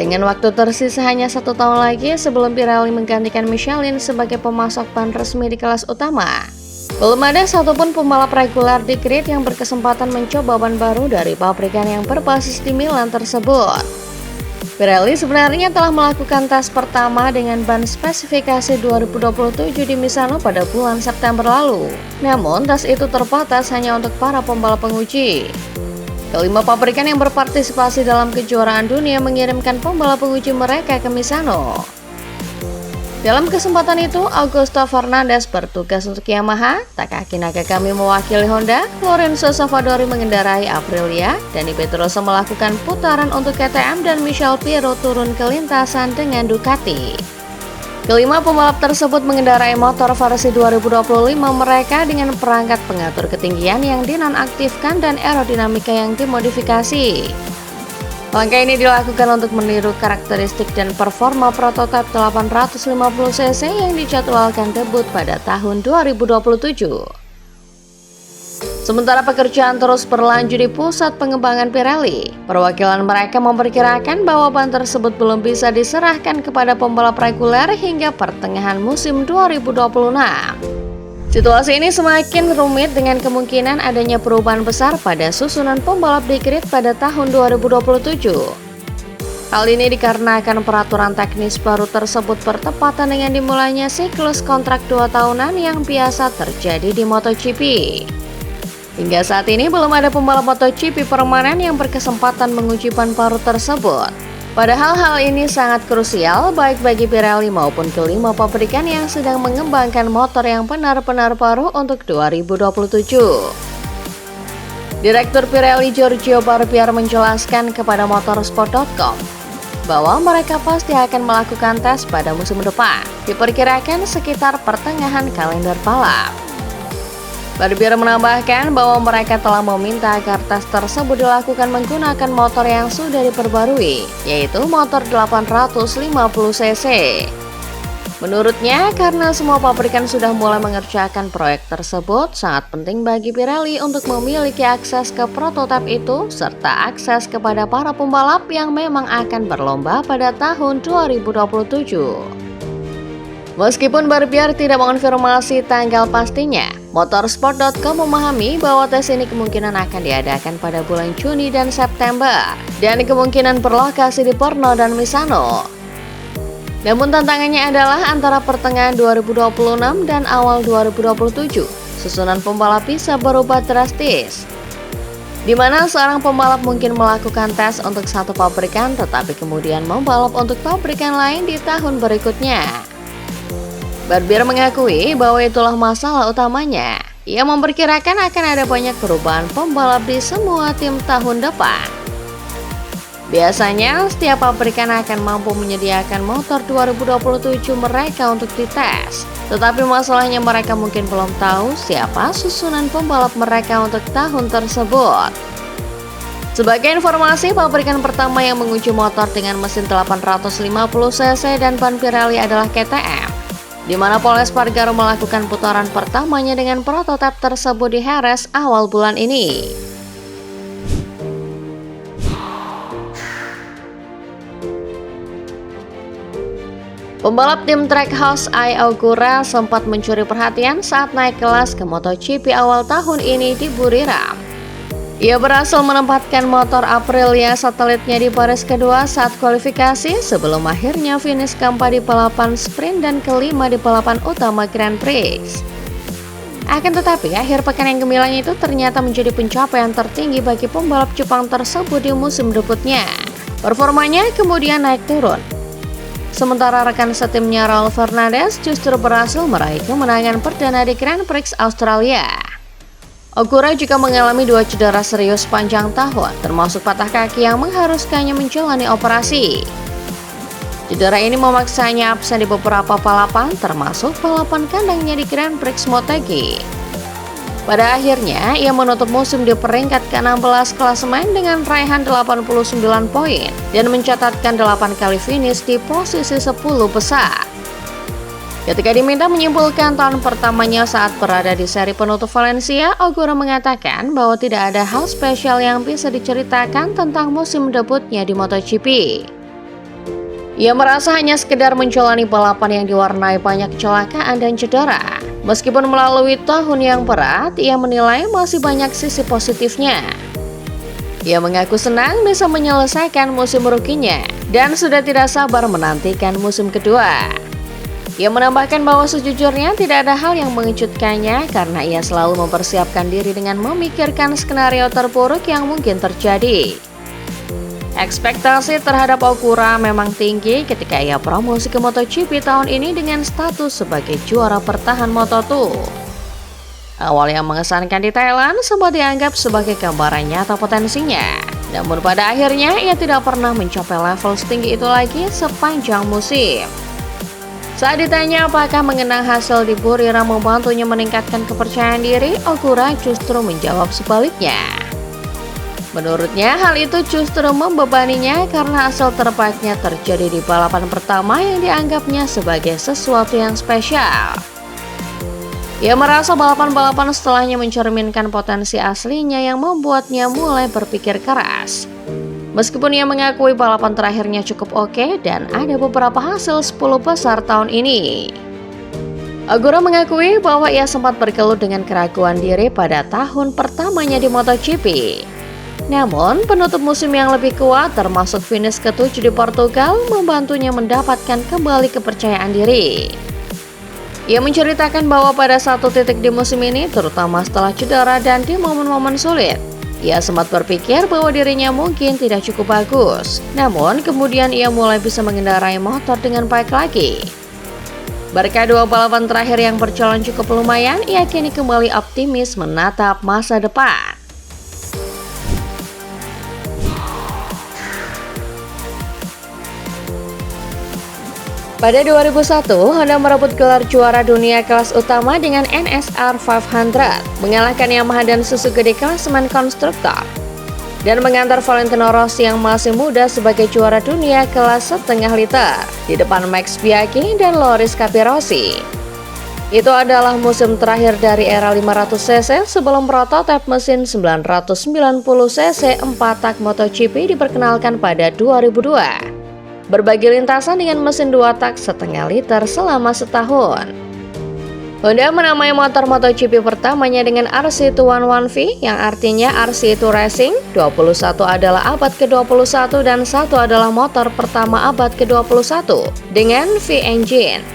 Dengan waktu tersisa hanya 1 tahun lagi sebelum Pirelli menggantikan Michelin sebagai pemasok ban resmi di kelas utama, belum ada satupun pembalap reguler di grid yang berkesempatan mencoba ban baru dari pabrikan yang berbasis di Milan tersebut. Pirelli sebenarnya telah melakukan tes pertama dengan ban spesifikasi 2027 di Misano pada bulan September lalu. Namun, tes itu terbatas hanya untuk para pembalap penguji. Kelima pabrikan yang berpartisipasi dalam kejuaraan dunia mengirimkan pembalap penguji mereka ke Misano. Dalam kesempatan itu, Augusto Fernandez bertugas untuk Yamaha, Takaki Nakagami mewakili Honda, Lorenzo Savadori mengendarai Aprilia, Dani Pedrosa melakukan putaran untuk KTM, dan Michel Pirro turun ke lintasan dengan Ducati. Kelima pembalap tersebut mengendarai motor versi 2025 mereka dengan perangkat pengatur ketinggian yang dinonaktifkan dan aerodinamika yang dimodifikasi. Langkah ini dilakukan untuk meniru karakteristik dan performa prototipe 850cc yang dijadwalkan debut pada tahun 2027. Sementara pekerjaan terus berlanjut di pusat pengembangan Pirelli, perwakilan mereka memperkirakan bahwa ban tersebut belum bisa diserahkan kepada pembalap reguler hingga pertengahan musim 2026. Situasi ini semakin rumit dengan kemungkinan adanya perubahan besar pada susunan pembalap di grid pada tahun 2027. Hal ini dikarenakan peraturan teknis baru tersebut bertepatan dengan dimulainya siklus kontrak 2 tahunan yang biasa terjadi di MotoGP. Hingga saat ini belum ada pembalap MotoGP permanen yang berkesempatan menguji ban baru tersebut. Padahal hal ini sangat krusial baik bagi Pirelli maupun kelima pabrikan yang sedang mengembangkan motor yang benar-benar baru untuk 2027. Direktur Pirelli Giorgio Barbier menjelaskan kepada motorsport.com bahwa mereka pasti akan melakukan tes pada musim depan, diperkirakan sekitar pertengahan kalender balap. Barbier menambahkan bahwa mereka telah meminta agar tes tersebut dilakukan menggunakan motor yang sudah diperbarui, yaitu motor 850cc. Menurutnya, karena semua pabrikan sudah mulai mengerjakan proyek tersebut, sangat penting bagi Pirelli untuk memiliki akses ke prototipe itu, serta akses kepada para pembalap yang memang akan berlomba pada tahun 2027. Meskipun Barbier tidak mengonfirmasi tanggal pastinya, motorsport.com memahami bahwa tes ini kemungkinan akan diadakan pada bulan Juni dan September, dan kemungkinan berlokasi di Brno dan Misano. Namun tantangannya adalah antara pertengahan 2026 dan awal 2027, susunan pembalap bisa berubah drastis, di mana seorang pembalap mungkin melakukan tes untuk satu pabrikan tetapi kemudian membalap untuk pabrikan lain di tahun berikutnya. Barbier mengakui bahwa itulah masalah utamanya. Ia memperkirakan akan ada banyak perubahan pembalap di semua tim tahun depan. Biasanya, setiap pabrikan akan mampu menyediakan motor 2027 mereka untuk dites. Tetapi masalahnya mereka mungkin belum tahu siapa susunan pembalap mereka untuk tahun tersebut. Sebagai informasi, pabrikan pertama yang menguji motor dengan mesin 850cc dan ban Pirelli adalah KTM, di mana Pol Espargaro melakukan putaran pertamanya dengan prototipe tersebut di Jerez awal bulan ini. Pembalap tim Trackhouse Ai Ogura sempat mencuri perhatian saat naik kelas ke MotoGP awal tahun ini di Buriram. Ia berhasil menempatkan motor Aprilia satelitnya di baris kedua saat kualifikasi sebelum akhirnya finish keempat di balapan sprint dan kelima di balapan utama Grand Prix. Akan tetapi, akhir pekan yang gemilang itu ternyata menjadi pencapaian tertinggi bagi pembalap Jepang tersebut di musim debutnya. Performanya kemudian naik turun. Sementara rekan setimnya Raul Fernandez justru berhasil meraih kemenangan perdana di Grand Prix Australia. Ogura juga mengalami 2 cedera serius sepanjang tahun, termasuk patah kaki yang mengharuskannya menjalani operasi. Cedera ini memaksanya absen di beberapa balapan, termasuk balapan kandangnya di Grand Prix Motegi. Pada akhirnya, ia menutup musim di peringkat ke-16 klasemen dengan raihan 89 poin dan mencatatkan 8 kali finish di posisi 10 besar. Ketika diminta menyimpulkan tahun pertamanya saat berada di seri penutup Valencia, Ogura mengatakan bahwa tidak ada hal spesial yang bisa diceritakan tentang musim debutnya di MotoGP. Ia merasa hanya sekedar menjalani balapan yang diwarnai banyak kecelakaan dan cedera. Meskipun melalui tahun yang berat, ia menilai masih banyak sisi positifnya. Ia mengaku senang bisa menyelesaikan musim rukinya dan sudah tidak sabar menantikan musim kedua. Ia menambahkan bahwa sejujurnya tidak ada hal yang mengejutkannya karena ia selalu mempersiapkan diri dengan memikirkan skenario terburuk yang mungkin terjadi. Ekspektasi terhadap Okura memang tinggi ketika ia promosi ke MotoGP tahun ini dengan status sebagai juara bertahan Moto2. Awal yang mengesankan di Thailand sempat dianggap sebagai gambaran nyata potensinya. Namun pada akhirnya ia tidak pernah mencapai level setinggi itu lagi sepanjang musim. Saat ditanya apakah mengenang hasil di Buriram membantunya meningkatkan kepercayaan diri, Okura justru menjawab sebaliknya. Menurutnya hal itu justru membebaninya karena hasil terbaiknya terjadi di balapan pertama yang dianggapnya sebagai sesuatu yang spesial. Ia merasa balapan-balapan setelahnya mencerminkan potensi aslinya yang membuatnya mulai berpikir keras. Meskipun ia mengakui balapan terakhirnya cukup oke dan ada beberapa hasil 10 besar tahun ini. Okura mengakui bahwa ia sempat bergelut dengan keraguan diri pada tahun pertamanya di MotoGP. Namun, penutup musim yang lebih kuat termasuk finish ke-7 di Portugal membantunya mendapatkan kembali kepercayaan diri. Ia menceritakan bahwa pada satu titik di musim ini, terutama setelah cedera dan di momen-momen sulit, ia sempat berpikir bahwa dirinya mungkin tidak cukup bagus. Namun, kemudian ia mulai bisa mengendarai motor dengan baik lagi. Berkat dua balapan terakhir yang berjalan cukup lumayan, ia kini kembali optimis menatap masa depan. Pada 2001, Honda merebut gelar juara dunia kelas utama dengan NSR 500, mengalahkan Yamaha dan Suzuki di klasemen konstruktor, dan mengantar Valentino Rossi yang masih muda sebagai juara dunia kelas setengah liter, di depan Max Biaggi dan Loris Capirossi. Itu adalah musim terakhir dari era 500cc sebelum prototipe mesin 990cc 4-tak MotoGP diperkenalkan pada 2002. Berbagi lintasan dengan mesin 2 tak setengah liter selama setahun. Honda menamai motor MotoGP pertamanya dengan RC211V yang artinya RC2 Racing. 21 adalah abad ke-21 dan 1 adalah motor pertama abad ke-21 dengan V-engine.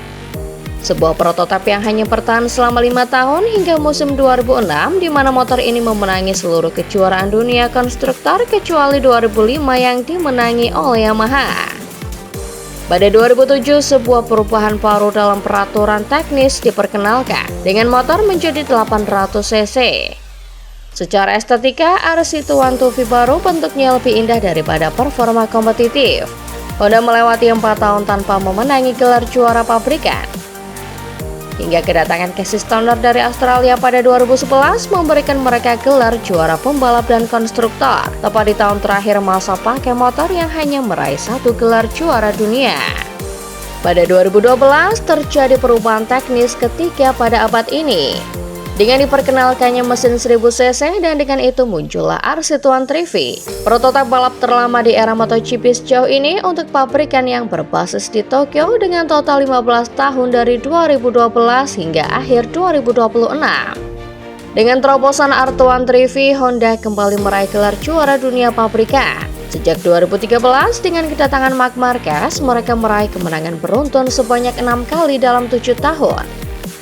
Sebuah prototipe yang hanya bertahan selama 5 tahun hingga musim 2006 di mana motor ini memenangi seluruh kejuaraan dunia konstruktor kecuali 2005 yang dimenangi oleh Yamaha. Pada 2007, sebuah perubahan baru dalam peraturan teknis diperkenalkan dengan motor menjadi 800cc. Secara estetika, RC212V baru bentuknya lebih indah daripada performa kompetitif. Honda melewati 4 tahun tanpa memenangi gelar juara pabrikan. Hingga kedatangan Casey Stoner dari Australia pada 2011 memberikan mereka gelar juara pembalap dan konstruktor, tepat di tahun terakhir masa pakai motor yang hanya meraih 1 gelar juara dunia. Pada 2012 terjadi perubahan teknis ketiga pada abad ini. Dengan diperkenalkannya mesin 1000cc dan dengan itu muncullah RC213V, prototipe balap terlama di era MotoGP sejauh ini untuk pabrikan yang berbasis di Tokyo dengan total 15 tahun dari 2012 hingga akhir 2026. Dengan terobosan R213V, Honda kembali meraih gelar juara dunia pabrikan. Sejak 2013 dengan kedatangan Marc Marquez, mereka meraih kemenangan beruntun sebanyak 6 kali dalam 7 tahun.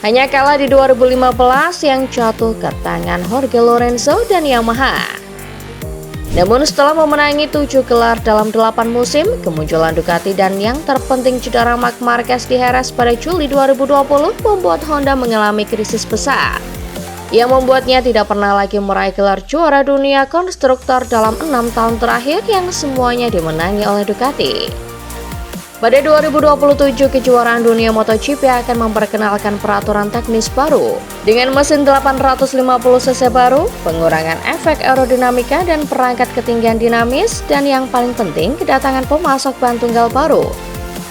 Hanya kalah di 2015 yang jatuh ke tangan Jorge Lorenzo dan Yamaha. Namun setelah memenangi 7 gelar dalam 8 musim, kemunculan Ducati dan yang terpenting cedera Marc Marquez di Jerez pada Juli 2020 membuat Honda mengalami krisis besar. Yang membuatnya tidak pernah lagi meraih gelar juara dunia konstruktor dalam 6 tahun terakhir yang semuanya dimenangi oleh Ducati. Pada 2027, kejuaraan dunia MotoGP akan memperkenalkan peraturan teknis baru dengan mesin 850cc baru, pengurangan efek aerodinamika dan perangkat ketinggian dinamis, dan yang paling penting kedatangan pemasok ban tunggal baru,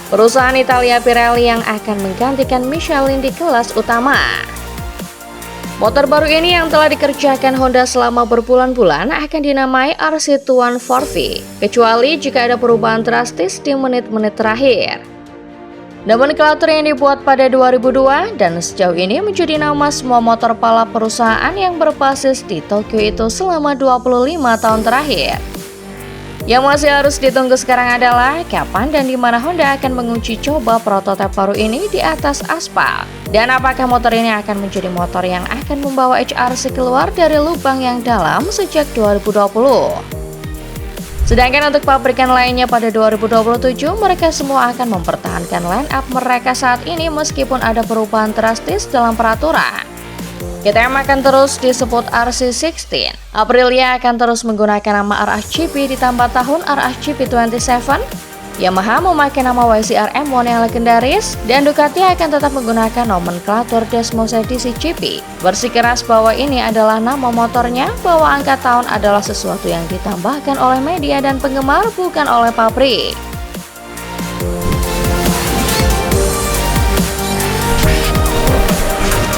perusahaan Italia Pirelli yang akan menggantikan Michelin di kelas utama. Motor baru ini yang telah dikerjakan Honda selama berbulan-bulan akan dinamai RC240V, kecuali jika ada perubahan drastis di menit-menit terakhir. Nomenklatur yang dibuat pada 2002 dan sejauh ini menjadi nama semua motor balap perusahaan yang berbasis di Tokyo itu selama 25 tahun terakhir. Yang masih harus ditunggu sekarang adalah kapan dan di mana Honda akan menguji coba prototipe baru ini di atas aspal. Dan apakah motor ini akan menjadi motor yang akan membawa HRC keluar dari lubang yang dalam sejak 2020. Sedangkan untuk pabrikan lainnya pada 2027, mereka semua akan mempertahankan line up mereka saat ini meskipun ada perubahan drastis dalam peraturan. KTM akan terus disebut RC16. Aprilia akan terus menggunakan nama RSGP ditambah tahun RSGP 27. Yamaha memakai nama YZR M1 yang legendaris, dan Ducati akan tetap menggunakan nomenklatur Desmos edisi GP. Bersikeras bahwa ini adalah nama motornya, bahwa angka tahun adalah sesuatu yang ditambahkan oleh media dan penggemar, bukan oleh pabrik.